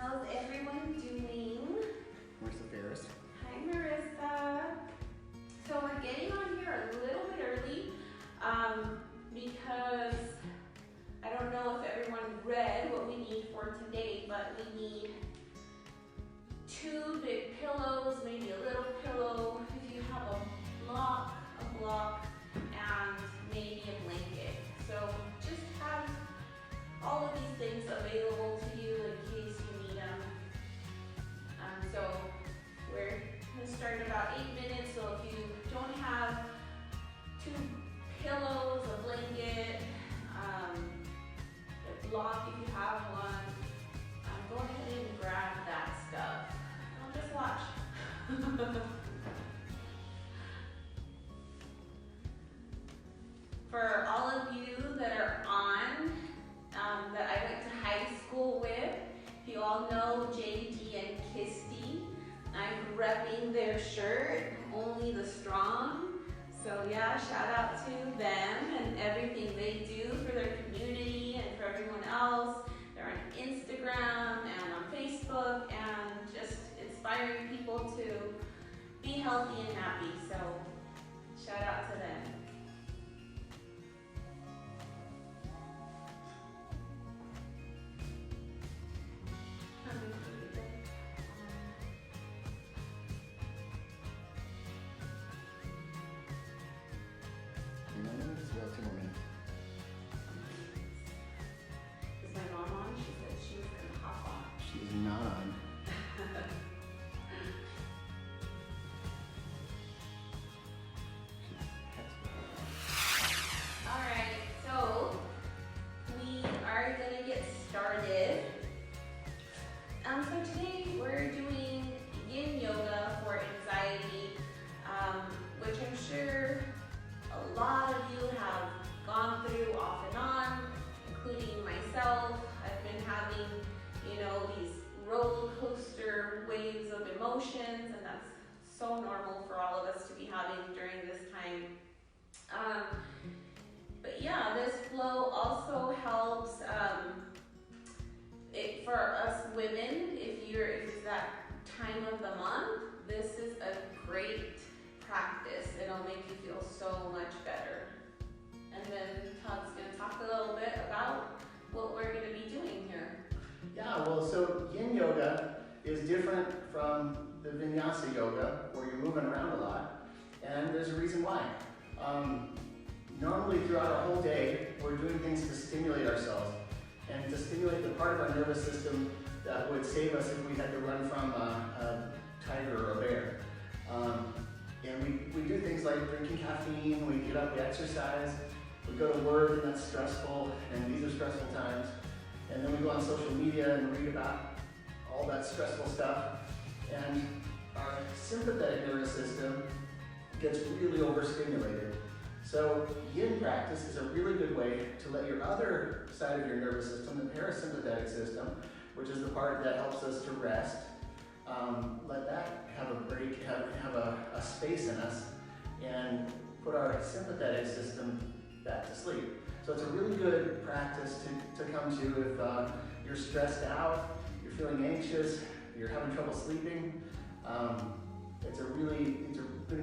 How's everyone doing? Where's the Ferris? Hi, Marissa. So we're getting on here a little bit early because I don't know if everyone read what we need for today, but we need 2 big pillows, maybe a little pillow, if you have a block, and maybe a blanket. So just have all of these things available to you in case you need them. So we're going to start in about 8 minutes, so if you don't have 2 pillows, a blanket, a block if you have one, go ahead and grab that stuff. Don't just watch. For all of you that are on, that I went to high school with, you all know JD and Kisty. I'm repping their shirt, Only the Strong. So yeah, shout out to them and everything they do for their community and for everyone else. They're on Instagram and on Facebook and just inspiring people to be healthy and happy. So shout out to them. About 2 more minutes. Is my mom on? She said she was going to hop on. She's not on. Alright, so we are going to get started. So today we're doing yin yoga for anxiety, which I'm sure a lot of you have gone through off and on, including myself. I've been having, these roller coaster waves of emotions, and that's so normal for all of us to be having during this time. But yeah, this flow also helps for us women. If it's that time of the month, this is a great practice. It'll make you feel so much better. And then Todd's going to talk a little bit about what we're going to be doing here. Yeah, well, so yin yoga is different from the vinyasa yoga, where you're moving around a lot, and there's a reason why. Normally throughout our whole day, we're doing things to stimulate ourselves and to stimulate the part of our nervous system that would save us if we had to run from a tiger or a bear. And we do things like drinking caffeine, we get up, we exercise, we go to work, and that's stressful, and these are stressful times. And then we go on social media and read about all that stressful stuff. And our sympathetic nervous system gets really overstimulated. So yin practice is a really good way to let your other side of your nervous system, the parasympathetic system, which is the part that helps us to rest, let that have a break, have a space in us, and put our sympathetic system back to sleep. So it's a really good practice to come to if you're stressed out, you're feeling anxious, you're having trouble sleeping.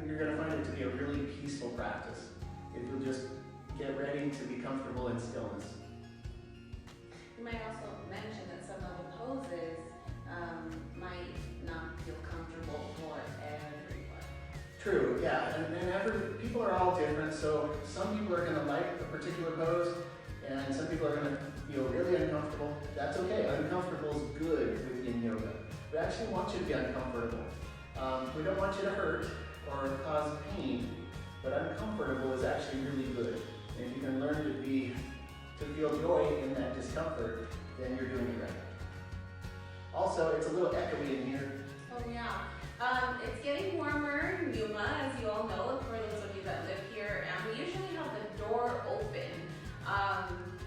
You're going to find it to be a really peaceful practice if you'll just get ready to be comfortable in stillness. You might also mention that some of the poses might not feel comfortable for everyone. True, yeah, and people are all different, so some people are going to like a particular pose, and some people are going to feel really uncomfortable. That's okay, uncomfortable is good with yin yoga. We actually want you to be uncomfortable. We don't want you to hurt or cause pain, but uncomfortable is actually really good. And if you can learn to feel joy in that discomfort, then you're doing it right. Also, it's a little echoey in here. Oh yeah. It's getting warmer in Yuma, as you all know, for those of you that live here, and we usually have the door open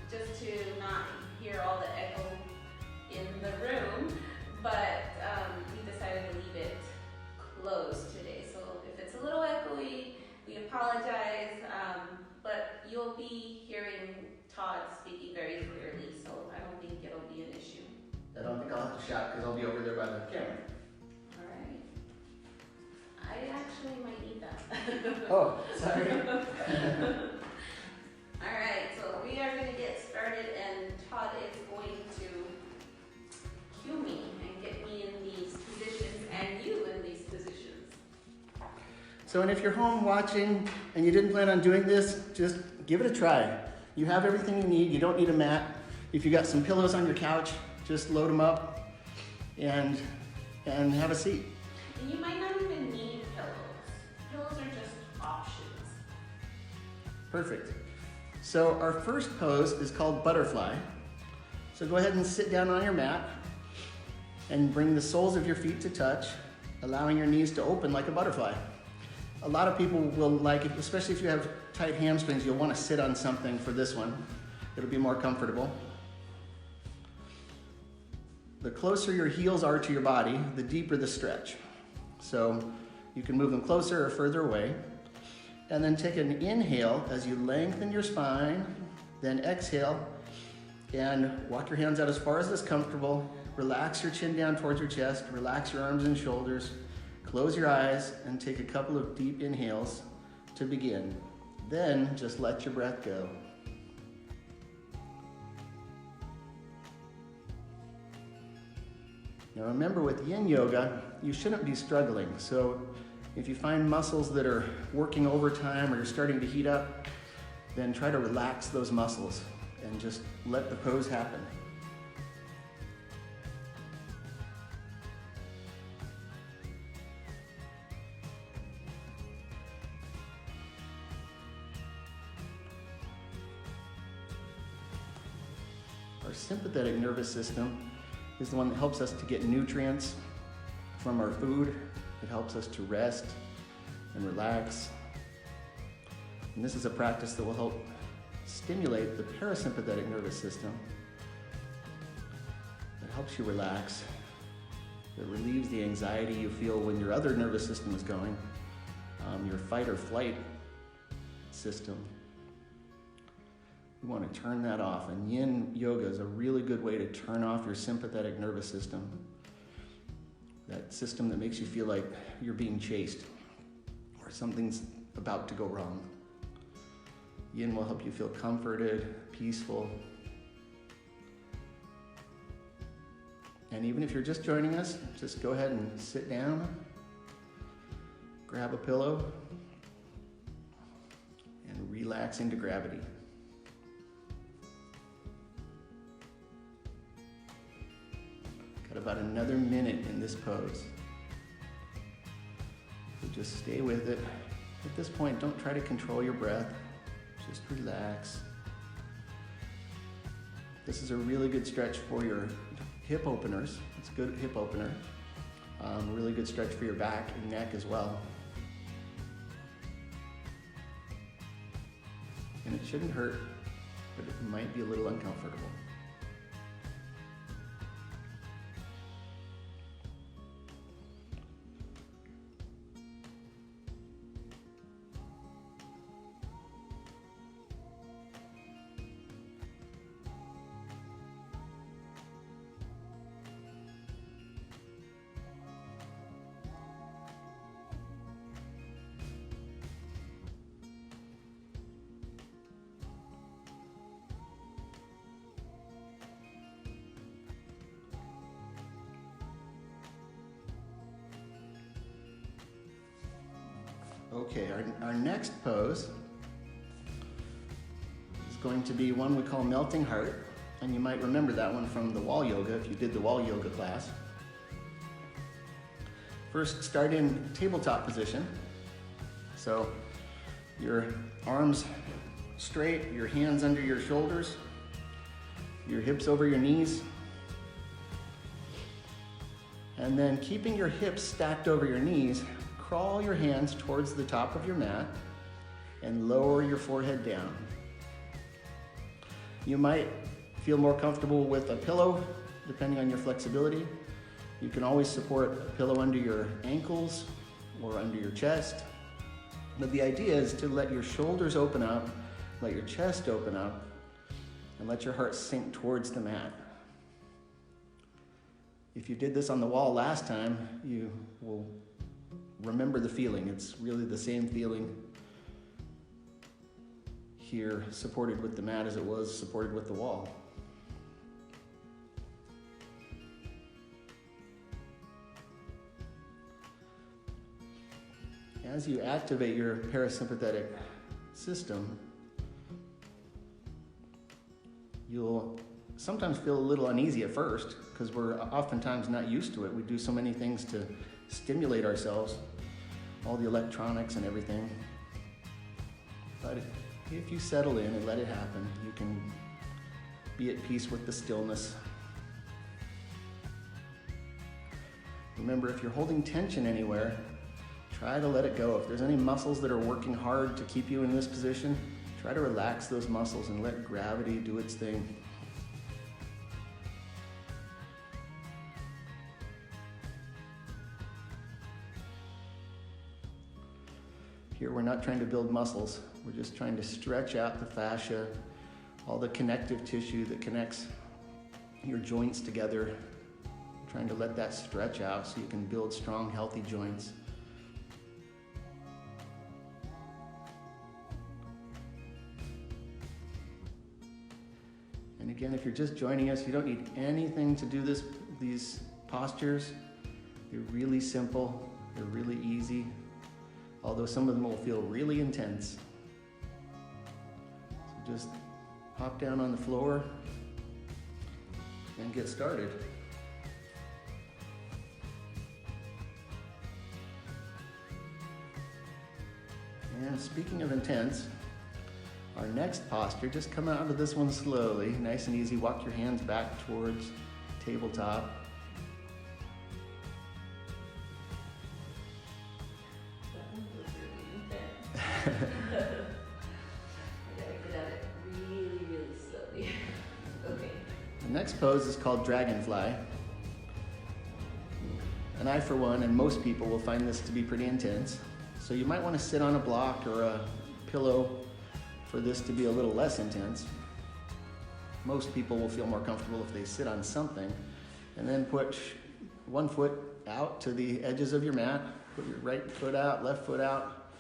just to not hear all the echo in the room, but we decided to leave it closed today. So if it's a little echoey, we apologize, but you'll be hearing Todd speaking very clearly, so I don't think it'll be an issue. I don't think I'll have to shout because I'll Oh, sorry. Alright, so we are going to get started, and Todd is going to cue me and get me in these positions and you in these positions. So, and if you're home watching and you didn't plan on doing this, just give it a try. You have everything you need. You don't need a mat. If you got some pillows on your couch, just load them up and have a seat. And you might not even need pillows. Pillows are just options. Perfect. So our first pose is called butterfly. So go ahead and sit down on your mat and bring the soles of your feet to touch, allowing your knees to open like a butterfly. A lot of people will like it, especially if you have tight hamstrings, you'll want to sit on something for this one. It'll be more comfortable. The closer your heels are to your body, the deeper the stretch. So you can move them closer or further away. And then take an inhale as you lengthen your spine, then exhale and walk your hands out as far as is comfortable. Relax your chin down towards your chest, relax your arms and shoulders, close your eyes and take a couple of deep inhales to begin. Then just let your breath go. Now remember, with yin yoga, you shouldn't be struggling. So if you find muscles that are working overtime or you're starting to heat up, then try to relax those muscles and just let the pose happen. Our sympathetic nervous system is the one that helps us to get nutrients from our food. It helps us to rest and relax. And this is a practice that will help stimulate the parasympathetic nervous system. It helps you relax. It relieves the anxiety you feel when your other nervous system is going, your fight or flight system. You want to turn that off, and yin yoga is a really good way to turn off your sympathetic nervous system. That system that makes you feel like you're being chased or something's about to go wrong. Yin will help you feel comforted, peaceful. And even if you're just joining us, just go ahead and sit down, grab a pillow, and relax into gravity. About another minute in this pose. So just stay with it. At this point, don't try to control your breath. Just relax. This is a really good stretch for your hip openers. It's a good hip opener. A really good stretch for your back and neck as well. And it shouldn't hurt, but it might be a little uncomfortable. Okay, our next pose is going to be one we call melting heart, and you might remember that one from the wall yoga if you did the wall yoga class. First, start in tabletop position. So your arms straight, your hands under your shoulders, your hips over your knees, and then keeping your hips stacked over your knees, crawl your hands towards the top of your mat and lower your forehead down. You might feel more comfortable with a pillow, depending on your flexibility. You can always support a pillow under your ankles or under your chest. But the idea is to let your shoulders open up, let your chest open up, and let your heart sink towards the mat. If you did this on the wall last time, you will remember the feeling. It's really the same feeling here, supported with the mat, as it was supported with the wall. As you activate your parasympathetic system, you'll sometimes feel a little uneasy at first because we're oftentimes not used to it. We do so many things to stimulate ourselves, all the electronics and everything. But if you settle in and let it happen, you can be at peace with the stillness. Remember, if you're holding tension anywhere, try to let it go. If there's any muscles that are working hard to keep you in this position, try to relax those muscles and let gravity do its thing. Here, we're not trying to build muscles. We're just trying to stretch out the fascia, all the connective tissue that connects your joints together. Trying to let that stretch out so you can build strong, healthy joints. And again, if you're just joining us, you don't need anything to do these postures. They're really simple, they're really easy, although some of them will feel really intense. So just hop down on the floor and get started. And speaking of intense, our next posture, just come out of this one slowly, nice and easy. Walk your hands back towards tabletop. That one was really intense. I gotta get at it really, really slowly. Okay. The next pose is called Dragonfly. And I, for one, and most people will find this to be pretty intense. So you might want to sit on a block or a pillow for this to be a little less intense. Most people will feel more comfortable if they sit on something, and then put one foot out to the edges of your mat. Put your right foot out, left foot out,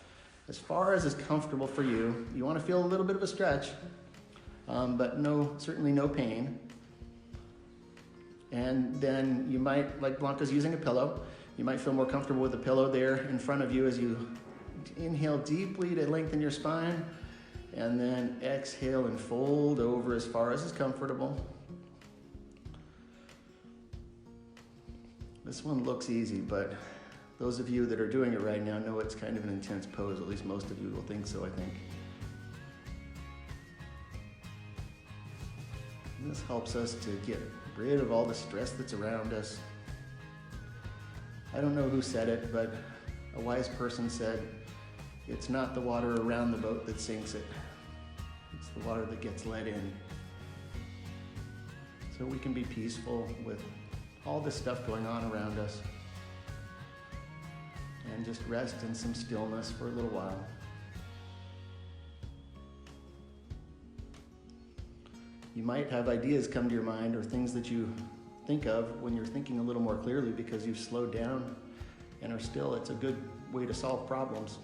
as far as is comfortable for you. You want to feel a little bit of a stretch, but certainly no pain. And then you might, like Blanca's using a pillow, you might feel more comfortable with the pillow there in front of you as you inhale deeply to lengthen your spine, and then exhale and fold over as far as is comfortable. This one looks easy, but those of you that are doing it right now know it's kind of an intense pose. At least most of you will think so, I think. And this helps us to get rid of all the stress that's around us. I don't know who said it, but a wise person said, it's not the water around the boat that sinks it. It's the water that gets let in. So we can be peaceful with all this stuff going on around us and just rest in some stillness for a little while. You might have ideas come to your mind or things that you think of when you're thinking a little more clearly because you've slowed down and are still. It's a good way to solve problems.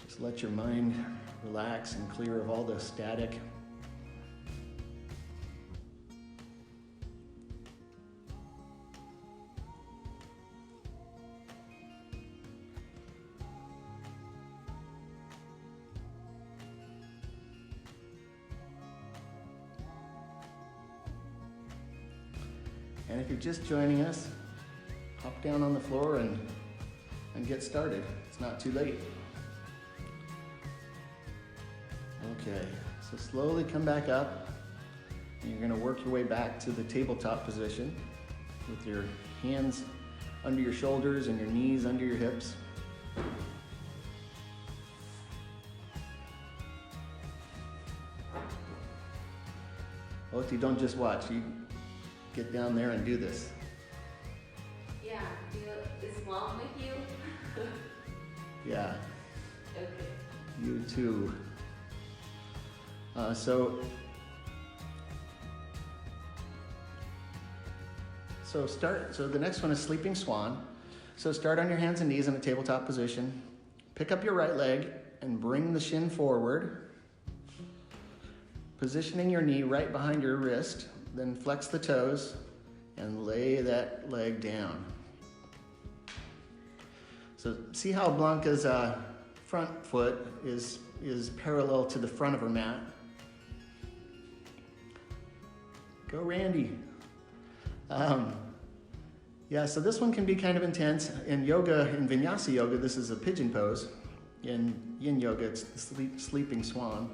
Just let your mind relax and clear of all the static. And if you're just joining us, hop down on the floor and get started. It's not too late. Okay, so slowly come back up. And you're gonna work your way back to the tabletop position with your hands under your shoulders and your knees under your hips. Oti, don't just watch. You get down there and do this. Yeah, is Mom with you? Yeah, Okay. you too. So the next one is Sleeping Swan. So start on your hands and knees in a tabletop position. Pick up your right leg and bring the shin forward, positioning your knee right behind your wrist. Then flex the toes and lay that leg down. So see how Blanca's front foot is parallel to the front of her mat. Go Randy. Yeah, so this one can be kind of intense. In yoga, in vinyasa yoga, this is a pigeon pose. In yin yoga, it's the sleeping swan.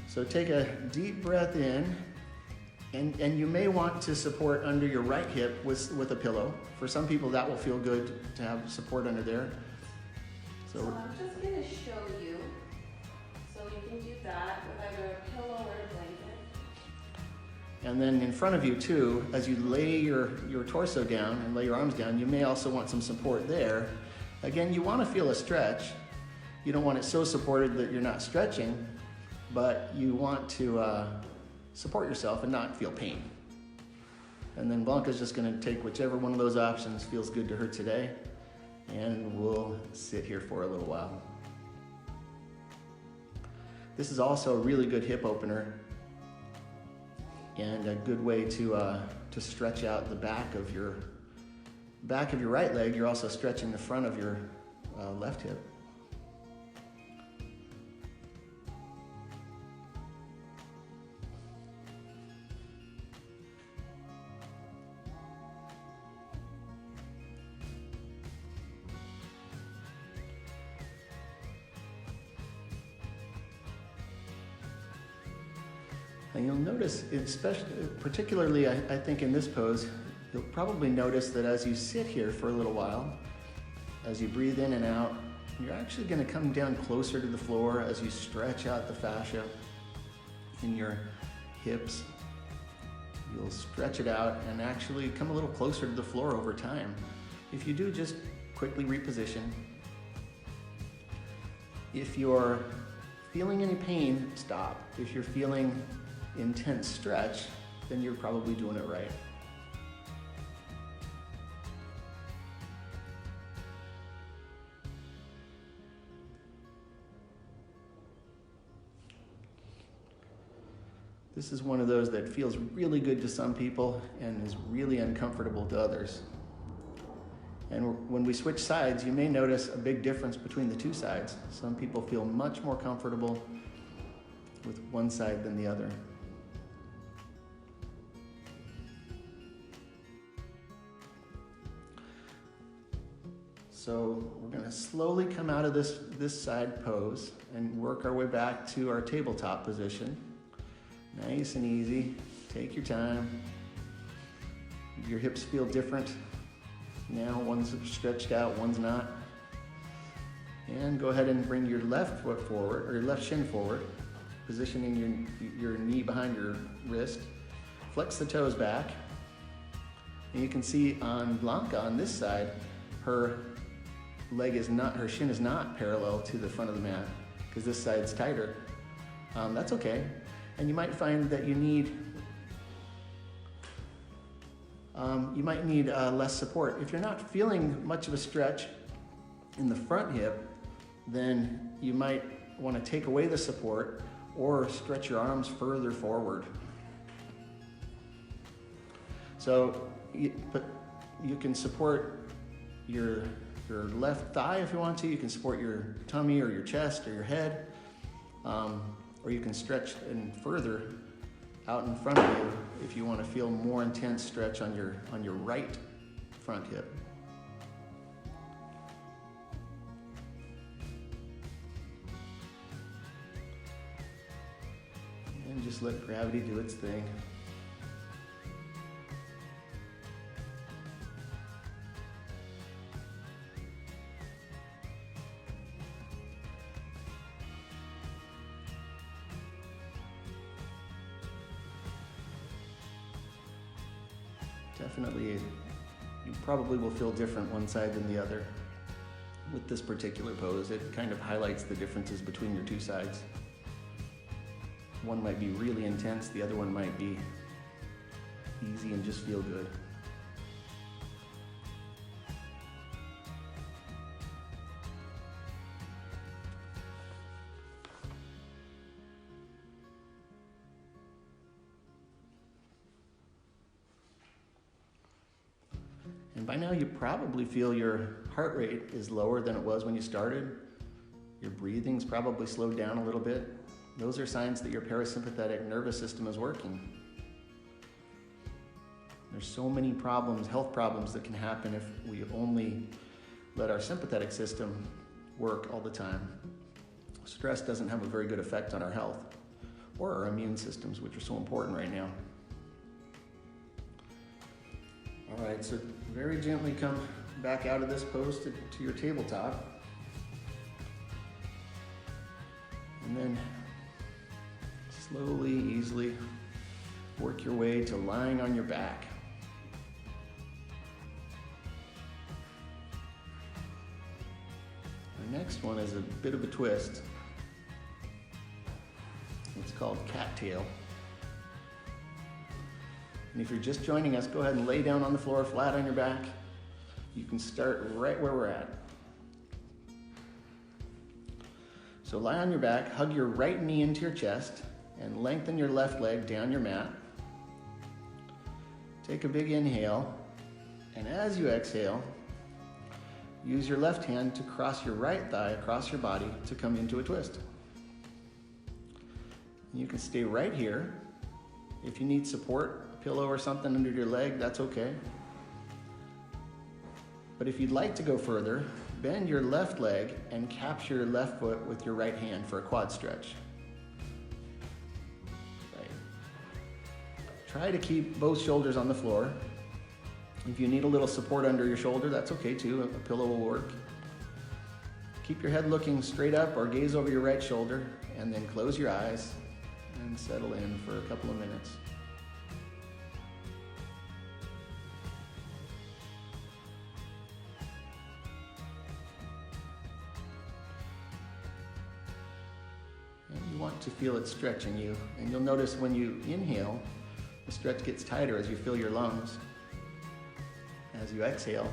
So take a deep breath in, and you may want to support under your right hip with a pillow. For some people, that will feel good to have support under there. So I'm just going to show you. So you can do that with either a pillow or a blanket. And then in front of you too, as you lay your torso down and lay your arms down, you may also want some support there. Again, you want to feel a stretch. You don't want it so supported that you're not stretching, but you want to support yourself and not feel pain. And then Blanca's just going to take whichever one of those options feels good to her today, and we'll sit here for a little while. This is also a really good hip opener and a good way to stretch out the back of your right leg. You're also stretching the front of your left hip. And you'll notice, particularly I think in this pose, you'll probably notice that as you sit here for a little while, as you breathe in and out, you're actually going to come down closer to the floor as you stretch out the fascia in your hips. You'll stretch it out and actually come a little closer to the floor over time. If you do, just quickly reposition. If you're feeling any pain, stop. If you're feeling intense stretch, then you're probably doing it right. This is one of those that feels really good to some people and is really uncomfortable to others. And when we switch sides, you may notice a big difference between the two sides. Some people feel much more comfortable with one side than the other. So we're going to slowly come out of this side pose and work our way back to our tabletop position. Nice and easy. Take your time. Your hips feel different. Now one's stretched out, one's not. And go ahead and bring your left foot forward, or your left shin forward, positioning your knee behind your wrist. Flex the toes back. And you can see on Blanca on this side, her shin is not parallel to the front of the mat because this side's tighter. That's okay. And you might find that you might need less support. If you're not feeling much of a stretch in the front hip, then you might want to take away the support or stretch your arms further forward. So you can support your left thigh if you want to. You can support your tummy or your chest or your head, or you can stretch and further out in front of you if you want to feel more intense stretch on your right front hip. And just let gravity do its thing. Definitely, you probably will feel different one side than the other. With this particular pose, it kind of highlights the differences between your two sides. One might be really intense, the other one might be easy and just feel good. And by now you probably feel your heart rate is lower than it was when you started. Your breathing's probably slowed down a little bit. Those are signs that your parasympathetic nervous system is working. There's so many problems, health problems, that can happen if we only let our sympathetic system work all the time. Stress doesn't have a very good effect on our health or our immune systems, which are so important right now. All right, so very gently come back out of this pose to your tabletop. And then slowly, easily work your way to lying on your back. Our next one is a bit of a twist. It's called cattail. And if you're just joining us, go ahead and lay down on the floor flat on your back. You can start right where we're at. So lie on your back, hug your right knee into your chest, and lengthen your left leg down your mat. Take a big inhale, and as you exhale, use your left hand to cross your right thigh across your body to come into a twist. You can stay right here. If you need support, a pillow or something under your leg, that's okay. But if you'd like to go further, bend your left leg and capture your left foot with your right hand for a quad stretch. Right. Try to keep both shoulders on the floor. If you need a little support under your shoulder, that's okay too. A pillow will work. Keep your head looking straight up or gaze over your right shoulder, and then close your eyes and settle in for a couple of minutes. And you want to feel it stretching you, and you'll notice when you inhale, the stretch gets tighter as you fill your lungs. As you exhale,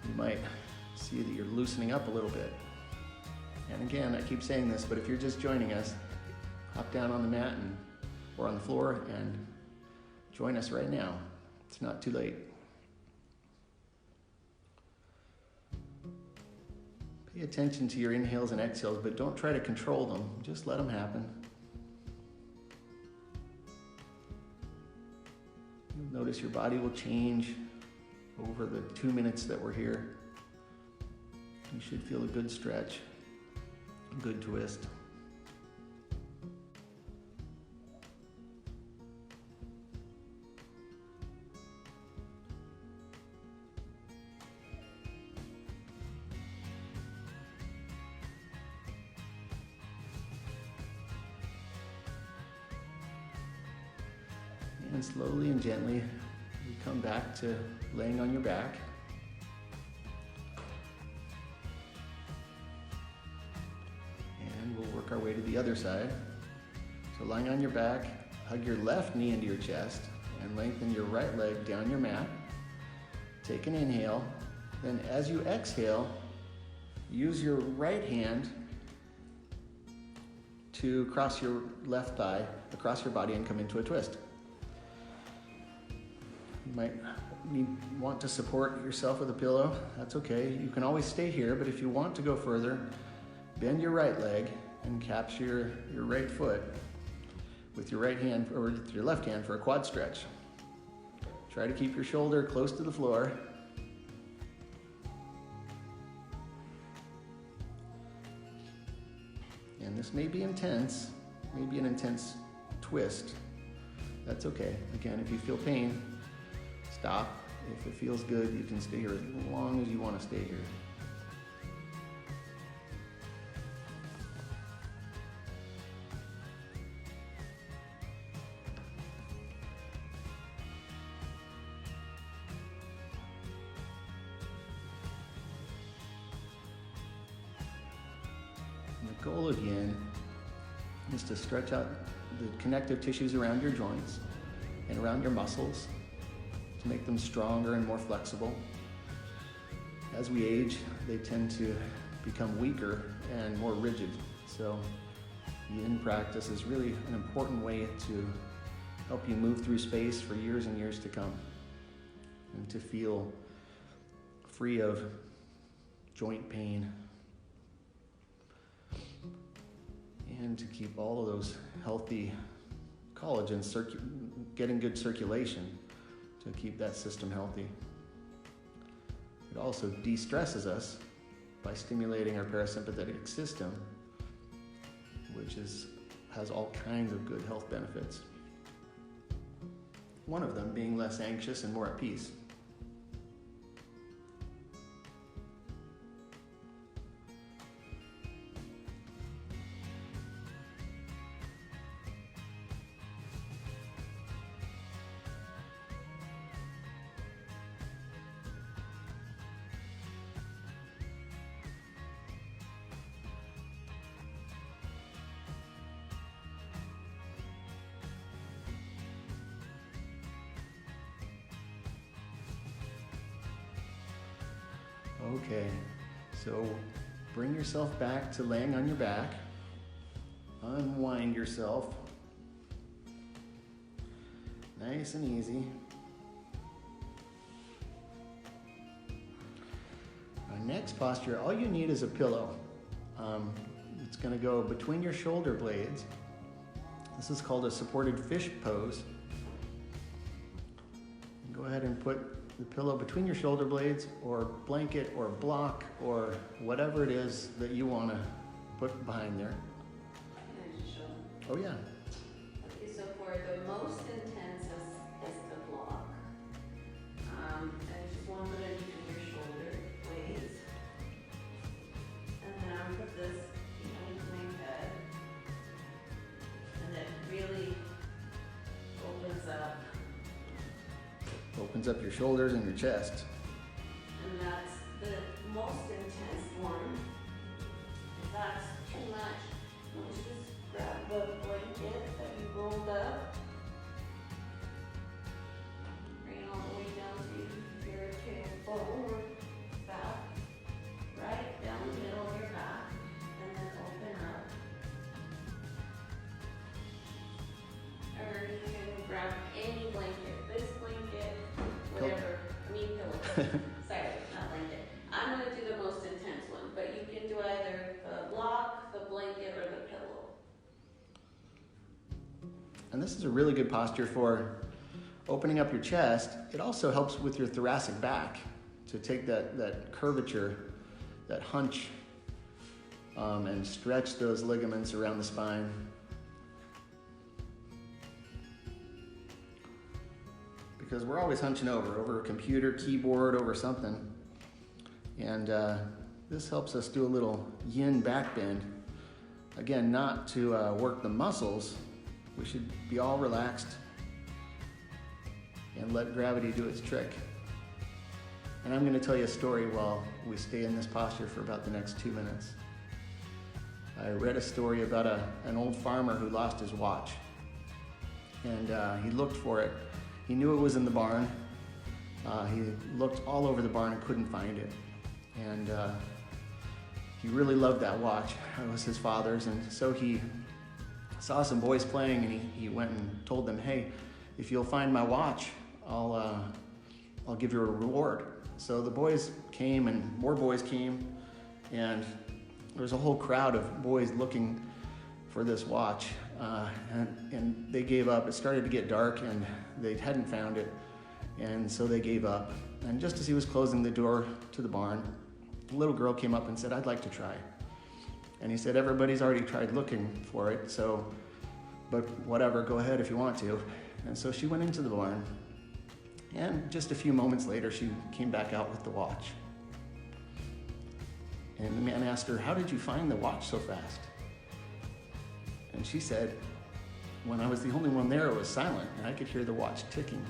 you might see that you're loosening up a little bit. And again, I keep saying this, but if you're just joining us, hop down on the mat or on the floor and join us right now. It's not too late. Pay attention to your inhales and exhales, but don't try to control them. Just let them happen. You'll notice your body will change over the 2 minutes that we're here. You should feel a good stretch, a good twist. And slowly and gently, you come back to laying on your back. And we'll work our way to the other side. So lying on your back, hug your left knee into your chest and lengthen your right leg down your mat. Take an inhale. Then as you exhale, use your right hand to cross your left thigh across your body and come into a twist. You might want to support yourself with a pillow. That's okay. You can always stay here, but if you want to go further, bend your right leg and capture your right foot with your right hand or with your left hand for a quad stretch. Try to keep your shoulder close to the floor. And this may be intense, maybe an intense twist. That's okay. Again, if you feel pain, stop. If it feels good, you can stay here as long as you want to stay here. And the goal again is to stretch out the connective tissues around your joints and around your muscles to make them stronger and more flexible. As we age, they tend to become weaker and more rigid. So yin practice is really an important way to help you move through space for years and years to come. and to feel free of joint pain, and to keep all of those healthy collagens getting good circulation to keep that system healthy. It also de-stresses us by stimulating our parasympathetic system, which has all kinds of good health benefits. One of them being less anxious and more at peace. Okay, so bring yourself back to laying on your back. Unwind yourself. Nice and easy. Our next posture, all you need is a pillow. It's going to go between your shoulder blades. This is called a supported fish pose. Go ahead and put the pillow between your shoulder blades, or blanket, or block, or whatever it is that you want to put behind there. Can I just show? Oh yeah. Okay, so for the most intense is the block. I just want to put it between your shoulder blades. And then I'm put this behind my head. And it really opens up. Opens up your shoulders and your chest. And that's the most intense one. If that's too much, let's just grab the blanket that you rolled up. Bring it all the way down to your tailbone or back. Right down the middle of your back. And then open up. Or you can grab any blanket. This blanket, whatever. I mean pillow. Sorry, not blanket. I'm going to do the most intense one, but you can do either the block, the blanket, or the pillow. And this is a really good posture for opening up your chest. It also helps with your thoracic back to take that curvature, that hunch, and stretch those ligaments around the spine. Because we're always hunching over a computer, keyboard, over something. And this helps us do a little yin back bend. Again, not to work the muscles. We should be all relaxed and let gravity do its trick. And I'm going to tell you a story while we stay in this posture for about the next 2 minutes. I read a story about an old farmer who lost his watch. And he looked for it. He knew it was in the barn. He looked all over the barn and couldn't find it. And he really loved that watch. It was his father's. And so he saw some boys playing, and he went and told them, "Hey, if you'll find my watch, I'll give you a reward." So the boys came, and more boys came, and there was a whole crowd of boys looking for this watch. And they gave up. It started to get dark, and they hadn't found it, and so they gave up. And just as he was closing the door to the barn, a little girl came up and said, "I'd like to try." And he said, "Everybody's already tried looking for it, but whatever, go ahead if you want to." And so she went into the barn, and just a few moments later, she came back out with the watch. And the man asked her, "How did you find the watch so fast?" And she said, "When I was the only one there, it was silent, and I could hear the watch ticking."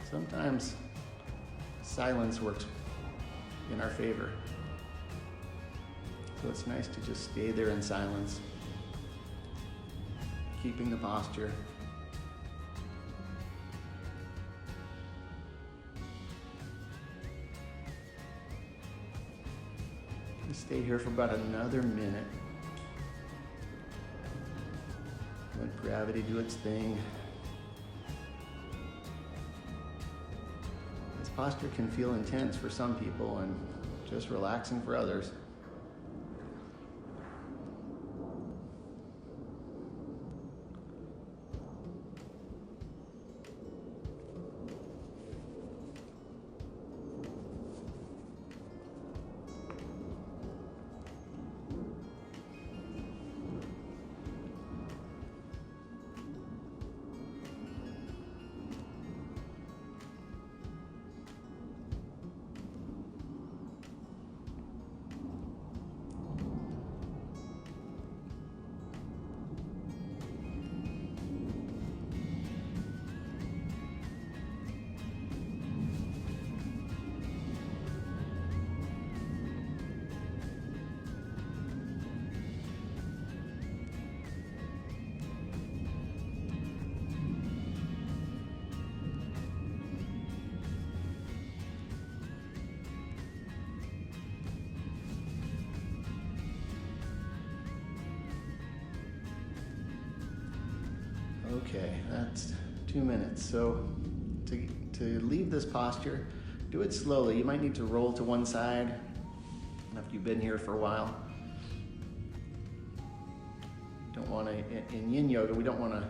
Sometimes silence works in our favor. So it's nice to just stay there in silence, keeping the posture. Stay here for about another minute. Let gravity do its thing. posture can feel intense for some people and just relaxing for others. Okay, that's 2 minutes. So to leave this posture, do it slowly. You might need to roll to one side after you've been here for a while. Don't want to, in yin yoga, we don't want to,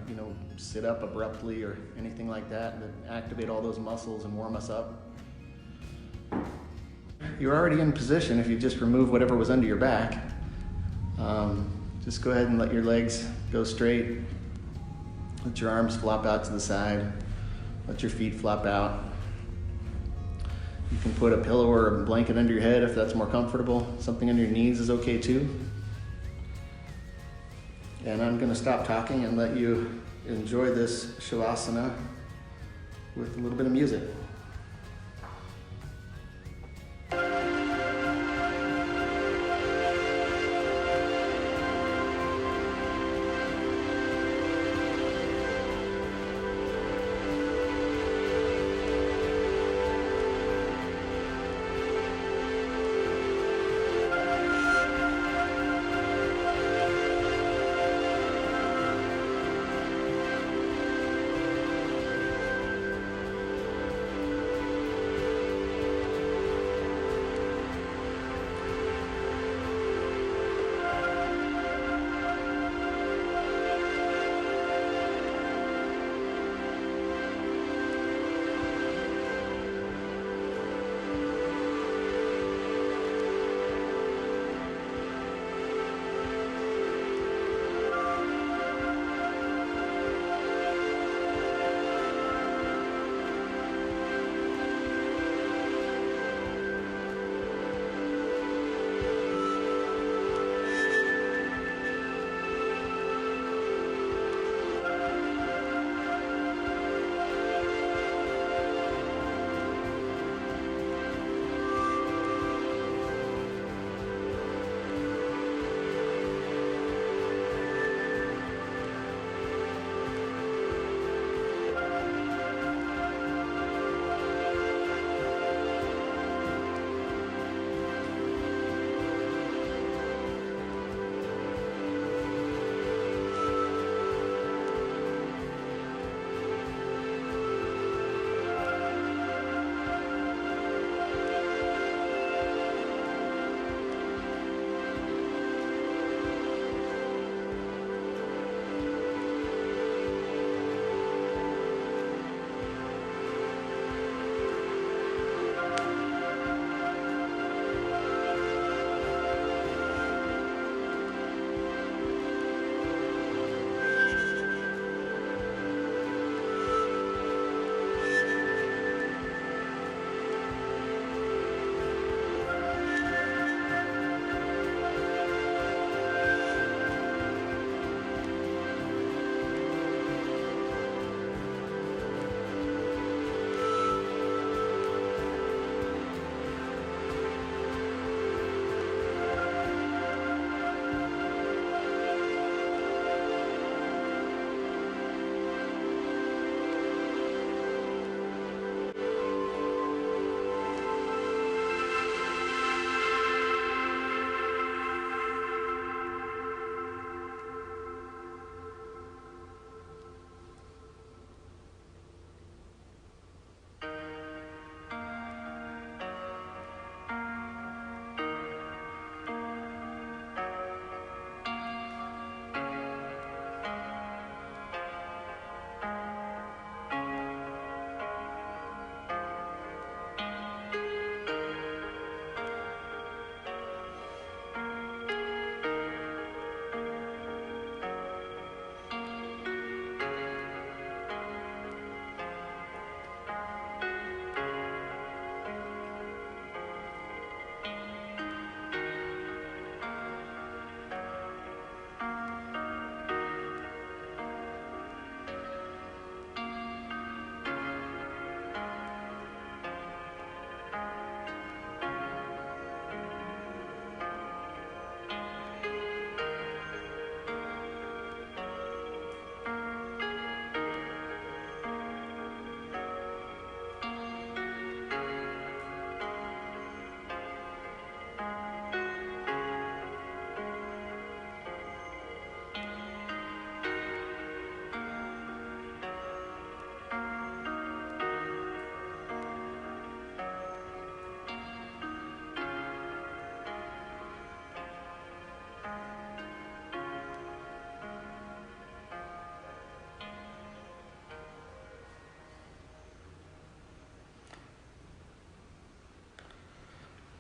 sit up abruptly or anything like that to activate all those muscles and warm us up. You're already in position if you just remove whatever was under your back. Just go ahead and let your legs go straight. Let your arms flop out to the side. Let your feet flop out. You can put a pillow or a blanket under your head if that's more comfortable. Something under your knees is okay too. And I'm going to stop talking and let you enjoy this Shavasana with a little bit of music.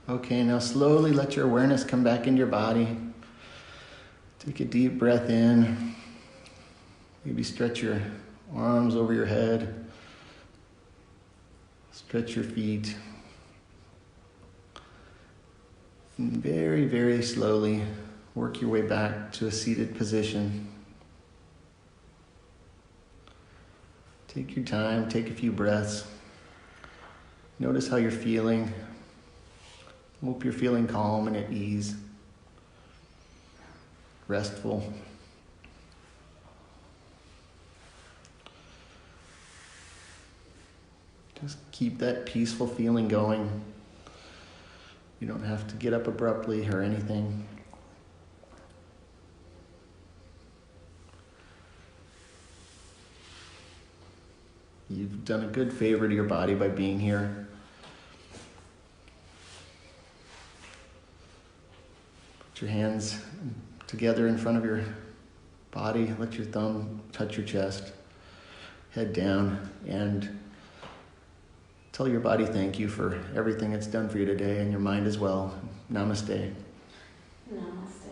Okay, now slowly let your awareness come back into your body. Take a deep breath in. Maybe stretch your arms over your head. Stretch your feet. And very, very slowly work your way back to a seated position. Take your time, take a few breaths. Notice how you're feeling. Hope you're feeling calm and at ease, restful. Just keep that peaceful feeling going. You don't have to get up abruptly or anything. You've done a good favor to your body by being here. Put your hands together in front of your body. Let your thumb touch your chest. Head down and tell your body thank you for everything it's done for you today and your mind as well. Namaste. Namaste.